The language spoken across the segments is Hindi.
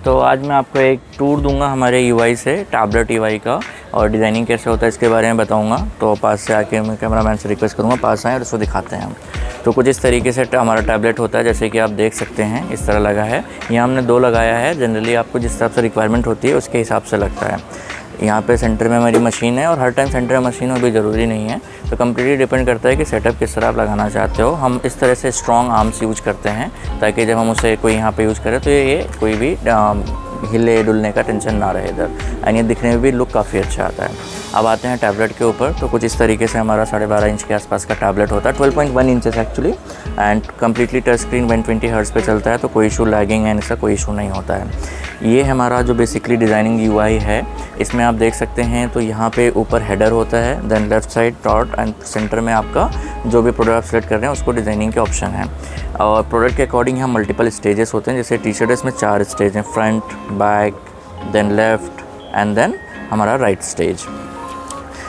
तो आज मैं आपको एक टूर दूंगा हमारे यूआई से, टैबलेट यूआई का, और डिज़ाइनिंग कैसे होता है इसके बारे में बताऊंगा। तो पास से आके मैं कैमरामैन से रिक्वेस्ट करूंगा पास आएँ और उसको दिखाते हैं हम। तो कुछ इस तरीके से हमारा टैबलेट होता है, जैसे कि आप देख सकते हैं इस तरह लगा है। यहाँ हमने 2 लगाया है, जनरली आपको जिस हिसाब से रिक्वायरमेंट होती है उसके हिसाब से लगता है। यहाँ पे सेंटर में हमारी मशीन है, और हर टाइम सेंटर में मशीन हो भी ज़रूरी नहीं है, तो कम्प्लीटली डिपेंड करता है कि सेटअप किस तरह आप लगाना चाहते हो। हम इस तरह से स्ट्रॉन्ग आर्म्स यूज करते हैं ताकि जब हम उसे कोई यहाँ पे यूज़ करें तो ये कोई भी हिले डुलने का टेंशन ना रहे इधर, एंड ये दिखने में भी लुक काफ़ी अच्छा आता है। अब आते हैं टैबलेट के ऊपर। तो कुछ इस तरीके से हमारा 12.5 इंच के आसपास का टैबलेट होता है, 12.1 inches actually, and completely touch screen 120 hertz पे चलता है, तो कोई इशू लैगिंग एंड इसका कोई इशू नहीं होता है। ये हमारा जो बेसिकली डिज़ाइनिंग यूआई है, इसमें आप देख सकते हैं तो यहाँ पे ऊपर हेडर होता है, then left side dot, and center में आपका जो भी प्रोडक्ट आप सेलेक्ट कर रहे हैं उसको डिज़ाइनिंग के ऑप्शन है। और प्रोडक्ट के अकॉर्डिंग यहाँ मल्टीपल स्टेजेस होते हैं, जैसे टी शर्ट इसमें 4 स्टेज हैं, front, back, then left and then हमारा राइट स्टेज।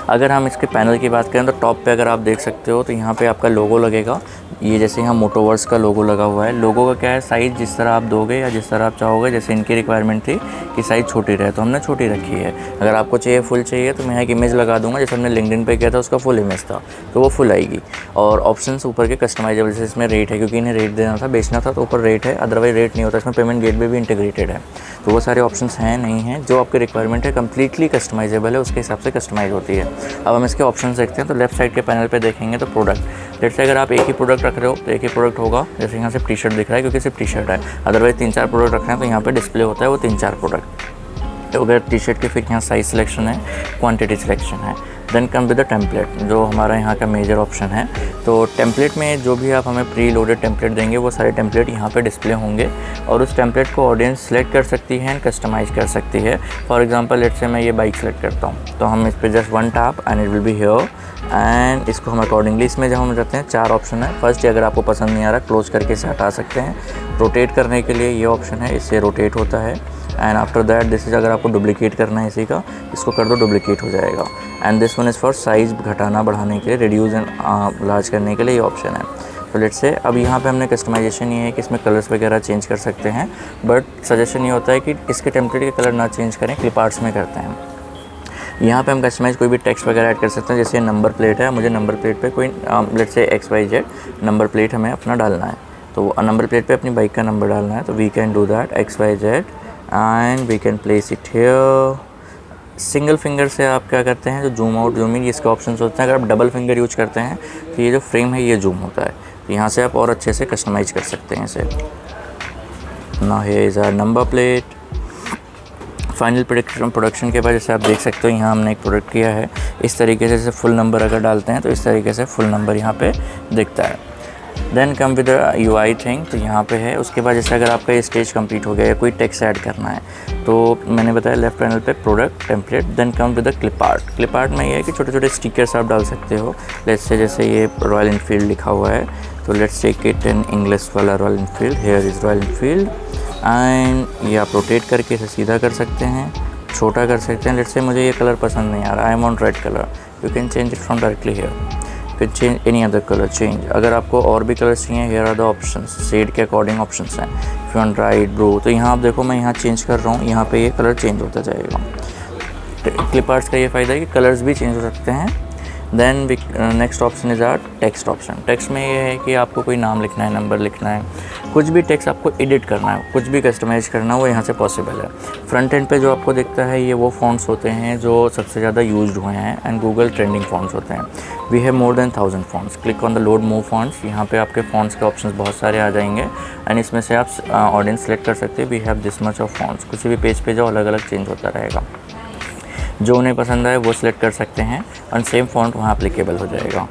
अगर हम इसके पैनल की बात करें तो टॉप पे अगर आप देख सकते हो तो यहाँ पे आपका लोगो लगेगा। ये जैसे यहाँ मोटोवर्स का लोगो लगा हुआ है। लोगो का क्या है, साइज़ जिस तरह आप दोगे या जिस तरह आप चाहोगे, जैसे इनकी रिक्वायरमेंट थी कि साइज़ छोटी रहे तो हमने छोटी रखी है। अगर आपको चाहिए फुल चाहिए तो मैं एक इमेज लगा दूंगा, जैसे हमने लिंक्डइन पे किया था उसका फुल इमेज था तो वो फुल आएगी। और ऑप्शंस ऊपर के कस्टमाइजेबल, जैसे इसमें रेट है क्योंकि इन्हें रेट देना था, बेचना था, तो ऊपर रेट है, अदरवाइज रेट नहीं होता। इसमें पेमेंट गेटवे भी इंटीग्रेटेड है, तो वो सारे ऑप्शंस हैं नहीं हैं। जो आपकी रिक्वायरमेंट है कम्प्लीटली कस्टमाइजेबल है, उसके हिसाब से कस्टमाइज होती है। अब हम इसके ऑप्शन देखते हैं। तो लेफ्ट साइड के पैनल पे देखेंगे तो प्रोडक्ट, जैसे अगर आप एक ही प्रोडक्ट रख रहे हो तो एक ही प्रोडक्ट होगा। जैसे यहाँ सिर्फ टी शर्ट दिख रहा है क्योंकि सिर्फ टी शर्ट है, अदरवाइज 3-4 प्रोडक्ट रखना है तो यहाँ पे डिस्प्ले होता है वो 3-4 प्रोडक्ट। तो अगर टी शर्ट के फिर यहाँ साइज सिलेक्शन है, क्वांटिटी सिलेक्शन है, then come with the template, जो हमारा यहाँ का मेजर ऑप्शन है। तो टेम्पलेट में जो भी आप हमें प्री लोडेड टेम्पलेट देंगे वो सारे टेम्पलेट यहाँ पे डिस्प्ले होंगे, और उस टेम्पलेट को ऑडियंस सेलेक्ट कर सकती है एंड कस्टमाइज़ कर सकती है। फॉर एग्जांपल लेट्स से मैं ये बाइक सेलेक्ट करता हूँ, तो हम इस पर just 1 tap and it will be here, and इसको हम अकॉर्डिंगली इसमें जब हम जाते हैं 4 ऑप्शन है। फर्स्ट, अगर आपको पसंद नहीं आ रहा क्लोज करके इसे हटा सकते हैं। रोटेट करने के लिए ये ऑप्शन है, इससे रोटेट होता है। And after that this is, अगर आपको डुप्लीकेट करना है इसी का, इसको कर दो, डुप्लीकेट हो जाएगा। And this one is for size घटाना बढ़ाने के लिए, रिड्यूस एंड लार्ज करने के लिए ये ऑप्शन है। तो लेट्स से अब यहाँ पे हमने कस्टमाइजेशन ये है कि इसमें कलर्स वगैरह चेंज कर सकते हैं, बट सजेशन ये होता है कि इसके टेम्पलेट के कलर ना चेंज करें, क्लिप आर्ट्स में करते हैं। यहाँ पे हम कस्टमाइज कोई भी टेक्स्ट वगैरह ऐड कर सकते हैं। जैसे नंबर प्लेट है, मुझे नंबर प्लेट पे कोई let's say XYZ number plate हमें अपना डालना है, तो नंबर प्लेट पे अपनी बाइक का नंबर डालना है, तो we can do that XYZ and we can place it here. Single finger से आप क्या करते हैं, जो जूम आउट जूम इन इसके ऑप्शन होते हैं। अगर आप डबल फिंगर यूज करते हैं तो ये जो फ्रेम है ये जूम होता है, तो यहाँ से आप और अच्छे से कस्टमाइज कर सकते हैं इसे। Now here is our number plate. Final production के बाद जैसे आप देख सकते हो यहाँ हमने एक प्रोडक्ट किया है इस तरीके से। जैसे फुल नंबर अगर डालते हैं तो इस तरीके से फुल नंबर यहाँ पे दिखता है। Then come with UI thing, तो यहाँ पे है। उसके बाद जैसे अगर आपका ये स्टेज कंप्लीट हो गया या कोई टेक्स्ट ऐड करना है, तो मैंने बताया लेफ्ट पैनल पे product template, then come with the clip art. Clip art में ये है कि छोटे छोटे स्टिकर्स आप डाल सकते हो। लेट्स से जैसे ये रॉयल इनफील्ड लिखा हुआ है, तो let's take it in English वाला Royal Enfield, here is Royal Enfield, and ये आप रोटेट करके इसे सीधा कर सकते हैं, छोटा कर सकते हैं। लेट्स से मुझे ये कलर पसंद नहीं आ रहा, I am on red colour, you can change it from directly here, फिर change any other colour change. अगर आपको और भी कलर्स चाहिए, here are the options, shade के अकॉर्डिंग ऑप्शंस हैं, if you want bright blue, तो यहाँ आप देखो मैं यहाँ चेंज कर रहा हूँ, यहाँ पे ये कलर चेंज होता जाएगा। क्लिप आर्ट्स का ये फ़ायदा है कि कलर्स भी चेंज हो सकते हैं। Then next option is our text option. Text में ये है कि आपको कोई नाम लिखना है, नंबर लिखना है, कुछ भी टेक्स्ट आपको एडिट करना है, कुछ भी कस्टमाइज़ करना है, वो यहाँ से पॉसिबल है। फ्रंट एंड पे जो आपको दिखता है ये वो फ़ॉन्ट्स होते हैं जो सबसे ज़्यादा यूज्ड हुए हैं एंड गूगल ट्रेंडिंग फ़ॉन्ट्स होते हैं। We have more than 1000 fonts. Click on the load more fonts, यहाँ पे आपके फ़ॉन्ट्स के ऑप्शंस बहुत सारे आ जाएंगे, एंड इसमें से आप ऑडियंस सेलेक्ट कर सकते हैं। We have this much of fonts. किसी भी पेज पे जो अलग अलग चेंज होता रहेगा, जो उन्हें पसंद आए वो सिलेक्ट कर सकते हैं, और सेम फॉन्ट वहाँ एप्लीकेबल हो जाएगा।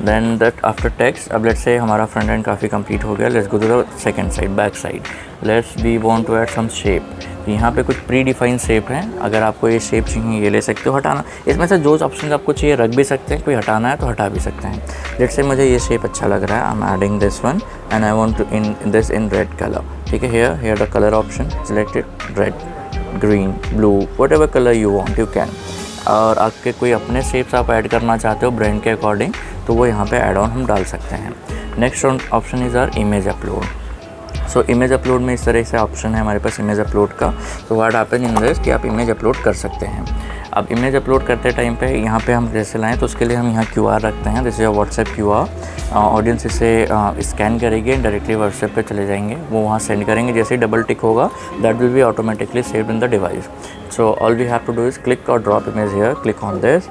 देन दैट आफ्टर टेक्स्ट, अब लेट्स से हमारा फ्रंट एंड काफ़ी कंप्लीट हो गया। Let's go to the second side, back side. Let's we want to add some shape. तो यहाँ पे कुछ प्री डिफाइन शेप हैं, अगर आपको ये शेप चाहिए ये ले सकते हो। हटाना, इसमें से जो ऑप्शन आपको चाहिए रख भी सकते हैं, कोई हटाना है तो हटा भी सकते हैं। लेट्स से मुझे ये शेप अच्छा लग रहा है, I am adding this one and I want to in this in red colour. ठीक है, here the colour option, selected red, green, blue, whatever colour you want you can. और आपके कोई अपने शेप्स आप ऐड करना चाहते हो ब्रांड के अकॉर्डिंग, तो वो यहाँ पे ऐड ऑन हम डाल सकते हैं। Next option is our image upload. So image upload में इस तरह से ऑप्शन है हमारे पास इमेज अपलोड का। तो व्हाट हैपन इन दिस कि आप इमेज अपलोड कर सकते हैं। अब इमेज अपलोड करते टाइम पे यहाँ पे हम जैसे लाएँ तो उसके लिए हम यहाँ QR रखते हैं, जैसे व्हाट्सएप QR। ऑडियंस इसे स्कैन करेंगे, डायरेक्टली व्हाट्सएप पे चले जाएंगे, वो वहाँ सेंड करेंगे। जैसे ही डबल टिक होगा that will be automatically saved in the device. So all we have to do is click और drop image here, click on this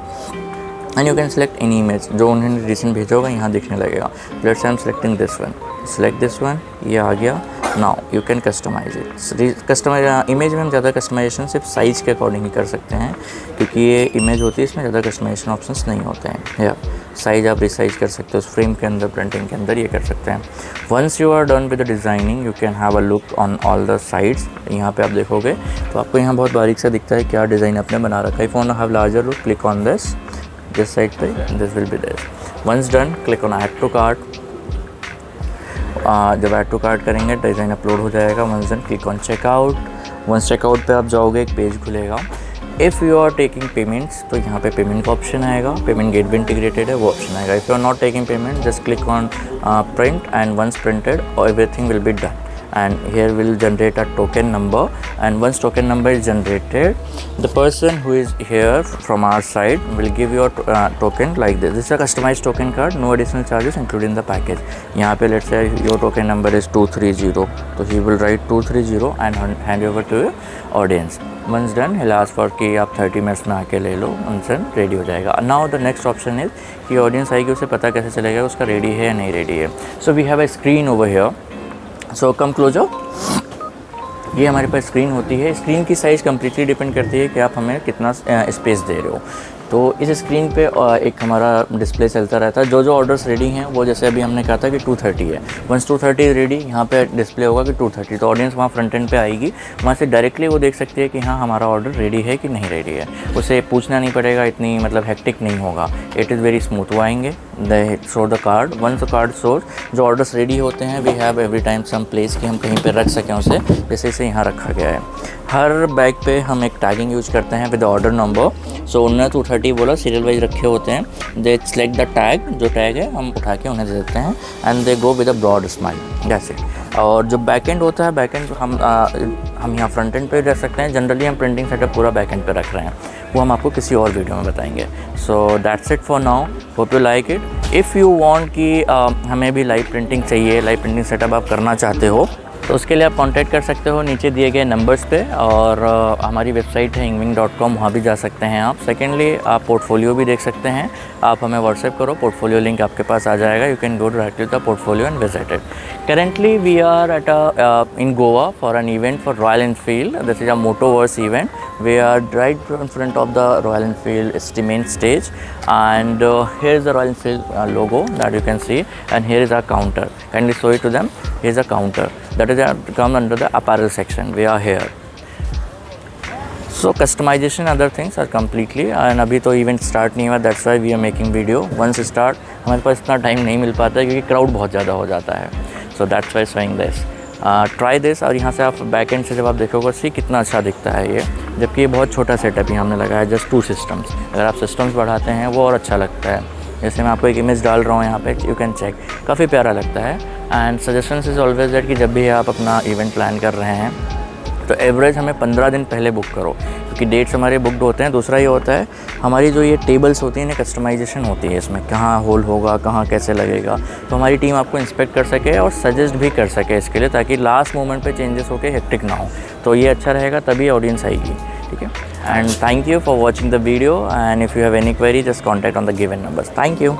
and you can select any image जो उन्होंने रिसेंट भेजा होगा, यहाँ दिखने लगेगा। Let's I am selecting this one, select this one, ये आ गया। Now you can customise it. Customise image में हम ज़्यादा कस्टमाइजेशन सिर्फ साइज़ के अकॉर्डिंग ही कर सकते हैं, क्योंकि ये इमेज होती है इसमें ज़्यादा कस्टमाइजेशन ऑप्शंस नहीं होते हैं। या साइज़ आप रिसाइज कर सकते हो उस फ्रेम के अंदर, प्रिंटिंग के अंदर, ये कर सकते हैं। Once you are done with the designing you can have a look on all the sides. यहाँ पे आप देखोगे तो आपको यहाँ बहुत बारीक सा दिखता है क्या डिज़ाइन आपने बना रखा है। If you want to have larger look, click on this side पे, this will be this. Once done, click on add to cart. जब ऐड टू कार्ट करेंगे डिज़ाइन अपलोड हो जाएगा। Once done, click on checkout. Once checkout पे आप जाओगे एक पेज खुलेगा। If you are taking payments तो यहाँ पे पेमेंट का ऑप्शन आएगा, पेमेंट गेटवे इंटीग्रेटेड है वो ऑप्शन आएगा। If you are not taking payment just click on print and once printed everything will be done and here will generate a token number, and once token number is generated the person who is here from our side will give your token like this. This is a customized token card, no additional charges included in the package. यहाँ पे let's say your token number is 230, तो he will write 230 and hand over to your audience. Once done he'll ask for कि आप 30 minutes में आके ले लो, उनसे रेडी हो जाएगा। Now the next option is कि ऑडियंस आएगी, उसे पता कैसे चलेगा उसका रेडी है या नहीं रेडी है। So we have a screen over here, so come closer. ये हमारे पास स्क्रीन होती है। स्क्रीन की साइज़ कम्प्लीटली डिपेंड करती है कि आप हमें कितना स्पेस दे रहे हो। तो इस स्क्रीन पे एक हमारा डिस्प्ले चलता रहता है, जो ऑर्डर्स रेडी हैं वो, जैसे अभी हमने कहा था कि 230 है। वंस 230 रेडी, यहाँ पे डिस्प्ले होगा कि 230, तो ऑडियंस वहाँ फ्रंट एंड पे आएगी, वहाँ से डायरेक्टली वो देख सकती है कि हाँ हमारा ऑर्डर रेडी है कि नहीं रेडी है। उसे पूछना नहीं पड़ेगा, इतनी मतलब हेक्टिक नहीं होगा। It is very smooth. वो आएंगे, they show the card. Once the card shows, जो ऑर्डर्स रेडी होते हैं we have every time some place कि हम कहीं पर रख सकें उसे, जैसे इसे यहाँ रखा गया है। हर बैग पे हम एक टैगिंग यूज़ करते हैं विद ऑर्डर नंबर। सो उन्होंने 230 बोला, सीरियल वाइज रखे होते हैं। दे सेलेक्ट द टैग, जो टैग है हम उठा के उन्हें दे देते हैं and they go with a broad smile जैसे। और जो बैक एंड होता है, बैक एंड हम यहाँ फ्रंट एंड पे रख सकते हैं। जनरली हम प्रिंटिंग सेटअप पूरा बैक एंड पे रख रहे हैं, वो हम आपको किसी और वीडियो में बताएंगे। So that's it for now, hope you like it. If you want कि हमें भी लाइव प्रिंटिंग चाहिए, लाइव प्रिंटिंग सेटअप आप करना चाहते हो, तो उसके लिए आप कांटेक्ट कर सकते हो नीचे दिए गए नंबर्स पे। और हमारी वेबसाइट है ingwing.com, वहाँ भी जा सकते हैं आप। सेकेंडली आप पोर्टफोलियो भी देख सकते हैं। आप हमें व्हाट्सएप करो, पोर्टफोलियो लिंक आपके पास आ जाएगा। You can go directly to the portfolio and visit it. Currently we are at in Goa for an event for Royal Enfield. This is a Motoverse event. We are right in front of the Royal Enfield main stage, and here is the Royal Enfield logo that you can see, and here is our counter. Kindly show it to them. Here is a counter that is come under the apparel section. We are here. So customization other things are completely, and अभी तो इवेंट स्टार्ट नहीं हुआ, that's why we are making video. Once start, हमारे पास इतना टाइम नहीं मिल पाता है क्योंकि क्राउड बहुत ज़्यादा हो जाता है। So that's why showing this. Try this. और यहाँ से आप बैक एंड से जब आप देखोगे सी कितना अच्छा दिखता है ये, जबकि ये बहुत छोटा सेटअप ही हमने लगाया है, जस्ट 2 सिस्टम्स। अगर आप सिस्टम्स बढ़ाते हैं वो और अच्छा लगता है। जैसे मैं आपको एक इमेज डाल रहा हूँ यहाँ पे, यू कैन चेक, काफ़ी प्यारा लगता है। And suggestions is always that कि जब भी आप अपना इवेंट प्लान कर रहे हैं तो एवरेज हमें 15 दिन पहले बुक करो, क्योंकि डेट्स हमारे बुकड होते हैं। दूसरा ये होता है हमारी जो ये टेबल्स होती हैं इन्हें कस्टमाइजेशन होती है, इसमें कहाँ होल होगा, कहाँ कैसे लगेगा, तो हमारी टीम आपको इंस्पेक्ट कर सके और सजेस्ट भी कर सके इसके लिए, ताकि लास्ट मोमेंट पे चेंजेस होके हेक्टिक ना हो। तो ये अच्छा रहेगा, तभी ऑडियंस आएगी। ठीक है, and thank you for watching the video, and if you have any query just contact on the given numbers. Thank you.